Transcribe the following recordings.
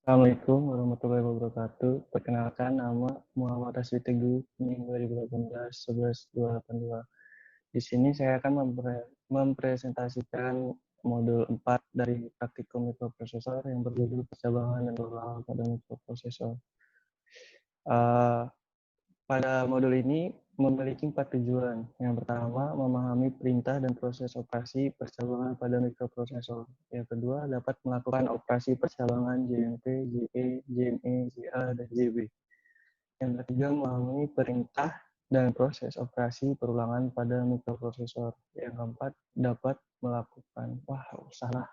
Assalamualaikum warahmatullahi wabarakatuh. Perkenalkan, nama Muhammad Raswi Teguh, NIM 2018 11282. Di sini saya akan mempresentasikan modul 4 dari praktikum mikroprosesor yang berjudul percabangan dan pengembangan pada mikroprosesor. Pada modul ini memiliki 4 tujuan. Yang pertama, memahami perintah dan proses operasi percabangan pada mikroprosesor. Yang kedua, dapat melakukan operasi percabangan JMP, JE, JME, JA, dan JB. Yang ketiga, memahami perintah dan proses operasi perulangan pada mikroprosesor. Yang keempat, dapat melakukan salah.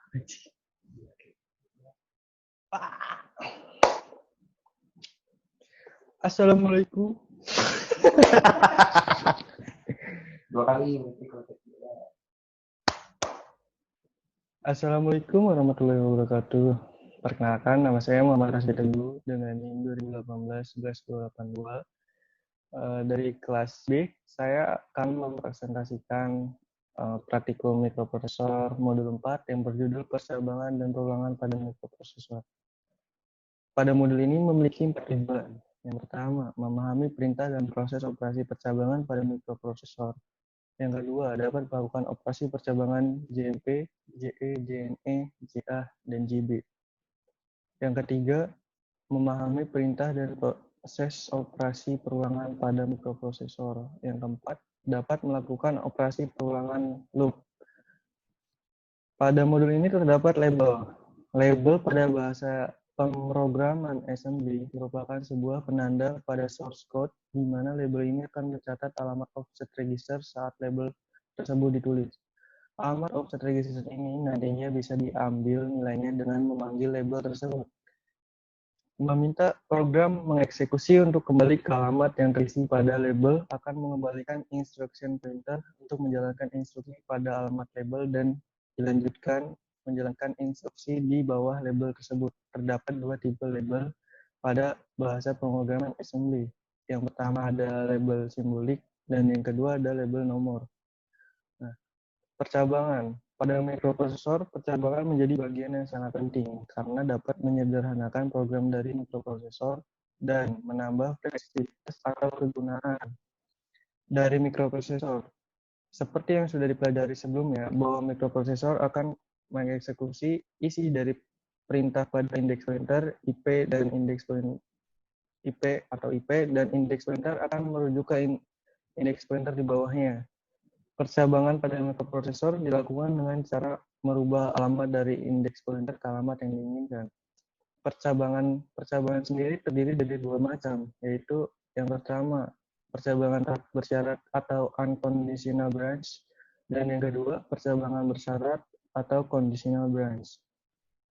Assalamualaikum. Dua kali. Assalamualaikum warahmatullahi wabarakatuh. Perkenalkan, nama saya Muhammad Rasdi Teguh dengan NIM 2018-11282. Dari kelas B, saya akan mempresentasikan praktikum mikroprosesor modul 4 yang berjudul percabangan dan perulangan pada mikroprosesor. Pada modul ini memiliki 4 tujuan. Yang pertama, memahami perintah dan proses operasi percabangan pada mikroprosesor. Yang kedua, dapat melakukan operasi percabangan JMP, JE, JNE, JA, dan JB. Yang ketiga, memahami perintah dan proses operasi perulangan pada mikroprosesor. Yang keempat, dapat melakukan operasi perulangan loop. Pada modul ini terdapat label. Label pada bahasa pemrograman assembly merupakan sebuah penanda pada source code di mana label ini akan mencatat alamat offset register saat label tersebut ditulis. Alamat offset register ini nantinya bisa diambil nilainya dengan memanggil label tersebut. Meminta program mengeksekusi untuk kembali ke alamat yang terisi pada label akan mengembalikan instruction printer untuk menjalankan instruksi pada alamat label dan dilanjutkan menjalankan instruksi di bawah label tersebut. Terdapat dua tipe label pada bahasa pemrograman assembly. Yang pertama ada label simbolik dan yang kedua ada label nomor. Nah, percabangan. Pada mikroprosesor, percabangan menjadi bagian yang sangat penting karena dapat menyederhanakan program dari mikroprosesor dan menambah fleksibilitas atau kegunaan dari mikroprosesor. Seperti yang sudah dipelajari sebelumnya, bahwa mikroprosesor akan mengeksekusi isi dari perintah pada indeks pointer IP dan indeks pointer IP atau IP dan indeks pointer akan merujuk ke indeks pointer di bawahnya. Percabangan pada mikroprosesor dilakukan dengan cara merubah alamat dari indeks pointer ke alamat yang diinginkan. Percabangan sendiri terdiri dari dua macam, yaitu yang pertama, percabangan bersyarat atau unconditional branch, dan yang kedua, percabangan bersyarat atau conditional branch.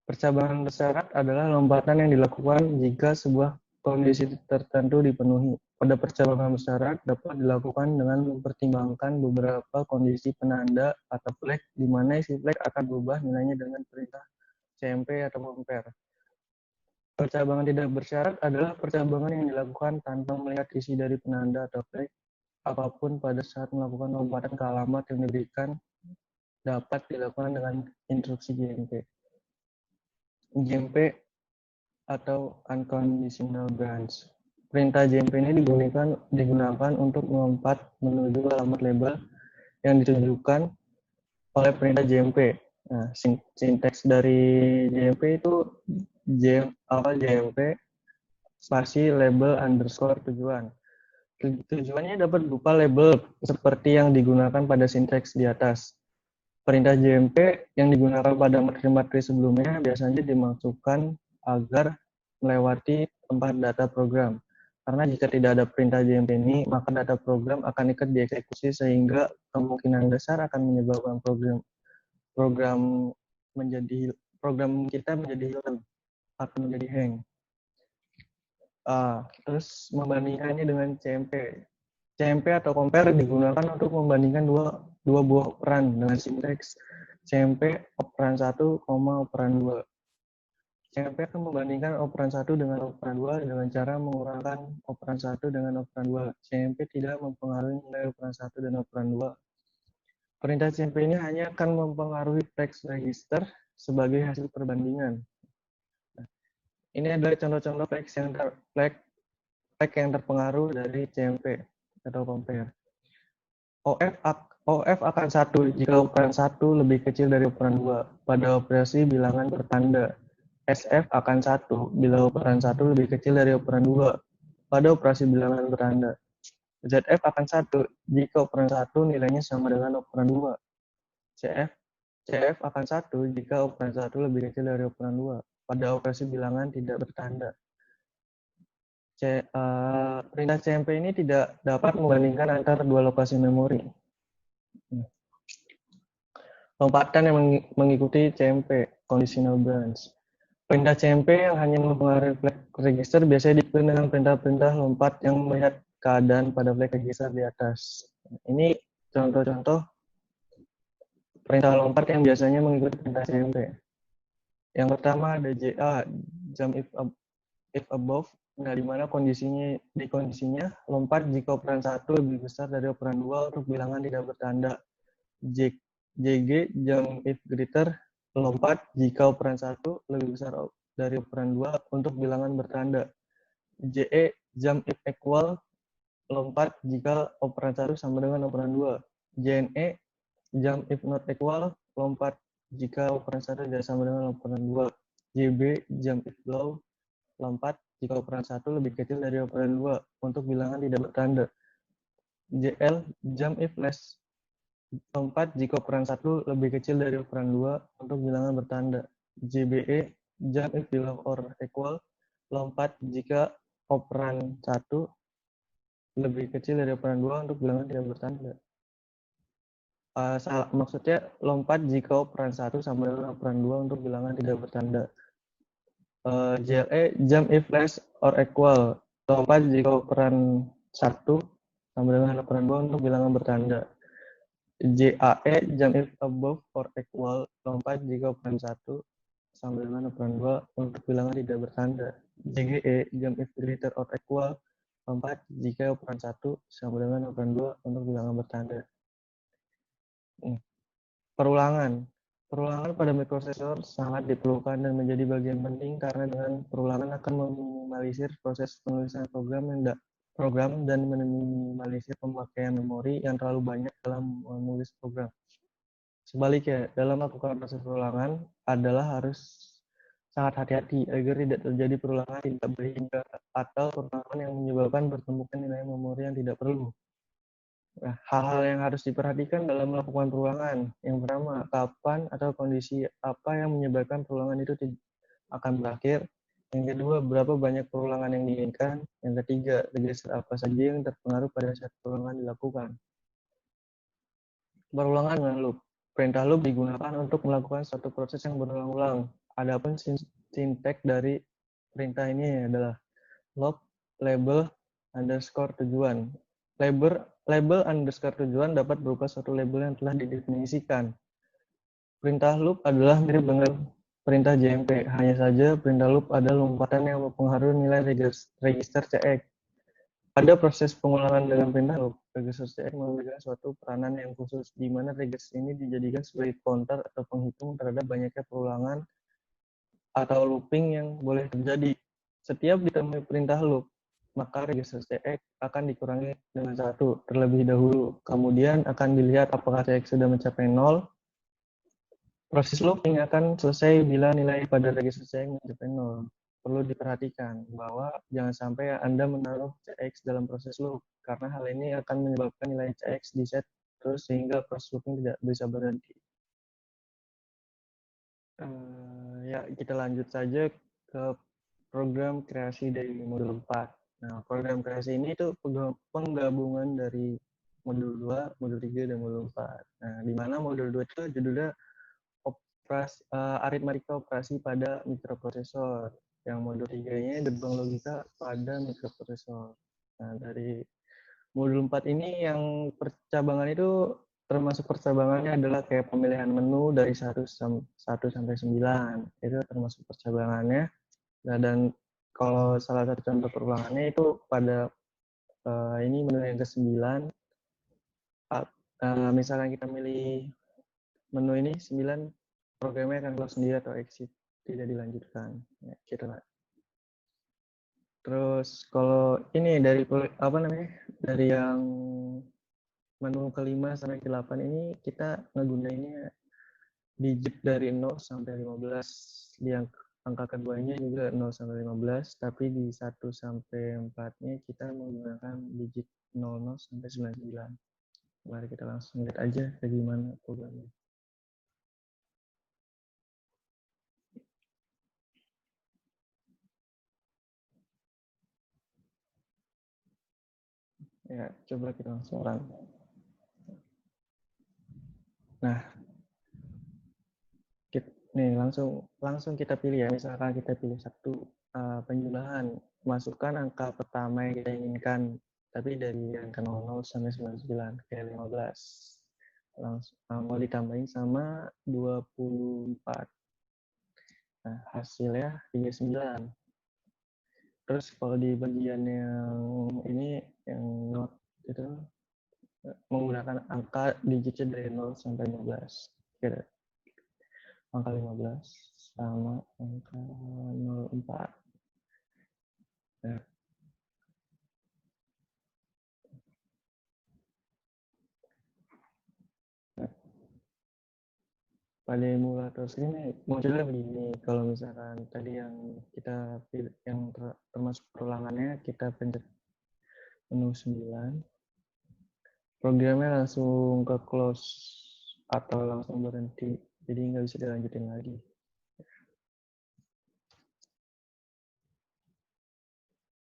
Percabangan bersyarat adalah lompatan yang dilakukan jika sebuah kondisi tertentu dipenuhi. Pada percabangan bersyarat dapat dilakukan dengan mempertimbangkan beberapa kondisi penanda atau flag, di mana isi flag akan berubah nilainya dengan perintah CMP atau compare. Percabangan tidak bersyarat adalah percabangan yang dilakukan tanpa melihat isi dari penanda atau flag apapun pada saat melakukan lompatan ke alamat yang diberikan dapat dilakukan dengan instruksi JMP. JMP atau unconditional branch. Perintah JMP ini digunakan untuk melompat menuju alamat label yang ditujukan oleh perintah JMP. Nah, sinteks dari JMP itu JMP spasi label underscore tujuan. Tujuannya dapat berupa label seperti yang digunakan pada sinteks di atas. Perintah JMP yang digunakan pada materi-materi sebelumnya biasanya dimaksudkan agar melewati tempat data program. Karena jika tidak ada perintah JMP ini, maka data program akan ikut dieksekusi sehingga kemungkinan besar akan menyebabkan program kita menjadi hilang, akan menjadi hang. Terus membandingkannya dengan CMP. CMP atau compare digunakan untuk membandingkan dua buah operan dengan sinteks CMP operan 1, operan 2. CMP akan membandingkan operan 1 dengan operan 2 dengan cara mengurangkan operan 1 dengan operan 2. CMP tidak mempengaruhi nilai operan 1 dan operan 2. Perintah CMP ini hanya akan mempengaruhi text register sebagai hasil perbandingan. Ini adalah contoh-contoh flag yang terpengaruh dari CMP atau compare. OF akan 1 jika operan 1 lebih kecil dari operan 2 pada operasi bilangan bertanda. SF akan 1 bila operan 1 lebih kecil dari operan 2 pada operasi bilangan bertanda. ZF akan 1 jika operan 1 nilainya sama dengan operan 2. CF akan 1 jika operan 1 lebih kecil dari operan 2 pada operasi bilangan tidak bertanda. Perintah CMP ini tidak dapat membandingkan antara dua lokasi memori. Lompatan yang mengikuti CMP, conditional branch. Perintah CMP yang hanya mempengaruhi flag register biasanya diikuti dengan perintah-perintah lompat yang melihat keadaan pada flag register di atas. Ini contoh-contoh perintah lompat yang biasanya mengikuti perintah CMP. Yang pertama ada JA, jump if above. Nah, di mana kondisinya lompat jika operan 1 lebih besar dari operan 2 untuk bilangan tidak bertanda. JG, jump if greater, lompat jika operan 1 lebih besar dari operan 2 untuk bilangan bertanda. JE, jump if equal, lompat jika operan 1 sama dengan operan 2. JNE, jump if not equal, lompat jika operan 1 tidak sama dengan operan 2. JB, jump if below, lompat jika operan 1 lebih kecil dari operan 2 untuk bilangan tidak bertanda. JL, jump if less, lompat jika operan 1 lebih kecil dari operan 2 untuk bilangan bertanda. JBE, jump if below or equal, lompat jika operan 1 lebih kecil dari operan 2 untuk bilangan tidak bertanda. Maksudnya lompat jika operan 1 sama dengan operan 2 untuk bilangan tidak bertanda. JLE, jump if less or equal, lompat jika operan 1 sama dengan operan 2 untuk bilangan bertanda. JAE, jump if above or equal, lompat jika operan 1 sama dengan operan 2 untuk bilangan tidak bertanda. JGE, jump if greater or equal, lompat jika operan 1 sama dengan operan 2 untuk bilangan bertanda. Perulangan. Perulangan pada mikroprosesor sangat diperlukan dan menjadi bagian penting karena dengan perulangan akan meminimalisir proses penulisan program dan meminimalisir pemakaian memori yang terlalu banyak dalam menulis program. Sebaliknya, dalam melakukan proses perulangan adalah harus sangat hati-hati agar tidak terjadi perulangan tidak berhingga atau perulangan yang menyebabkan bertemukan nilai memori yang tidak perlu. Nah, hal-hal yang harus diperhatikan dalam melakukan perulangan. Yang pertama, kapan atau kondisi apa yang menyebabkan perulangan itu akan berakhir. Yang kedua, berapa banyak perulangan yang diinginkan. Yang ketiga, register apa saja yang terpengaruh pada saat perulangan dilakukan. Perulangan dengan loop. Perintah loop digunakan untuk melakukan suatu proses yang berulang-ulang. Adapun sinteks dari perintah ini adalah loop, label, underscore tujuan. Label underscore tujuan dapat berupa suatu label yang telah didefinisikan. Perintah loop adalah mirip dengan perintah JMP, hanya saja perintah loop adalah lompatan yang mempengaruhi nilai register CX. Pada proses pengulangan dengan perintah loop, register CX memberikan suatu peranan yang khusus, di mana register ini dijadikan sebagai counter atau penghitung terhadap banyaknya perulangan atau looping yang boleh terjadi. Setiap ditemui perintah loop, maka register CX akan dikurangi dengan 1 terlebih dahulu. Kemudian akan dilihat apakah CX sudah mencapai 0. Proses looping akan selesai bila nilai pada register CX mencapai 0. Perlu diperhatikan bahwa jangan sampai Anda menaruh CX dalam proses loop, karena hal ini akan menyebabkan nilai CX di-set terus sehingga proses looping tidak bisa berhenti. Ya, kita lanjut saja ke program kreasi dari modul 4. Nah, program kreasi ini itu penggabungan dari modul 2, modul 3, dan modul 4. Nah, di mana modul 2 itu judulnya aritmatika operasi pada mikroprosesor. Yang modul 3-nya gerbang logika pada mikroprosesor. Nah, dari modul 4 ini yang percabangan itu termasuk percabangannya adalah kayak pemilihan menu dari 1 sampai 9. Itu termasuk percabangannya. Nah, dan kalau salah satu contoh perulangannya itu pada ini menu yang ke-9. Misalnya kita milih menu ini 9, programnya akan keluar sendiri atau exit, tidak dilanjutkan. Ya, gitu lah. Terus kalau ini dari apa namanya? Dari yang menu kelima sampai ke-8 ini kita ngegunainnya digit dari 0 sampai 15. Di angka keduanya juga 0 sampai 15, tapi di 1 sampai 4-nya kita menggunakan digit 00 sampai 99. Mari kita langsung lihat aja bagaimana programnya. Ya, coba kita langsung run. Nah, nih langsung kita pilih ya. Misalkan kita pilih satu penjumlahan, masukkan angka pertama yang kita inginkan, tapi dari angka 00 sampai 99 kayak 15. Langsung mau ditambahin sama 24. Nah, hasilnya 39. Terus kalau di bagian yang ini yang not itu menggunakan angka digitnya dari 0 sampai 15. Kira angka 15 sama angka 04. Nah, pada emulator sini munculnya begini. Kalau misalkan tadi yang kita pilih, yang termasuk perulangannya kita pencet menu 9, programnya langsung ke close atau langsung berhenti, jadi nggak bisa dilanjutin lagi.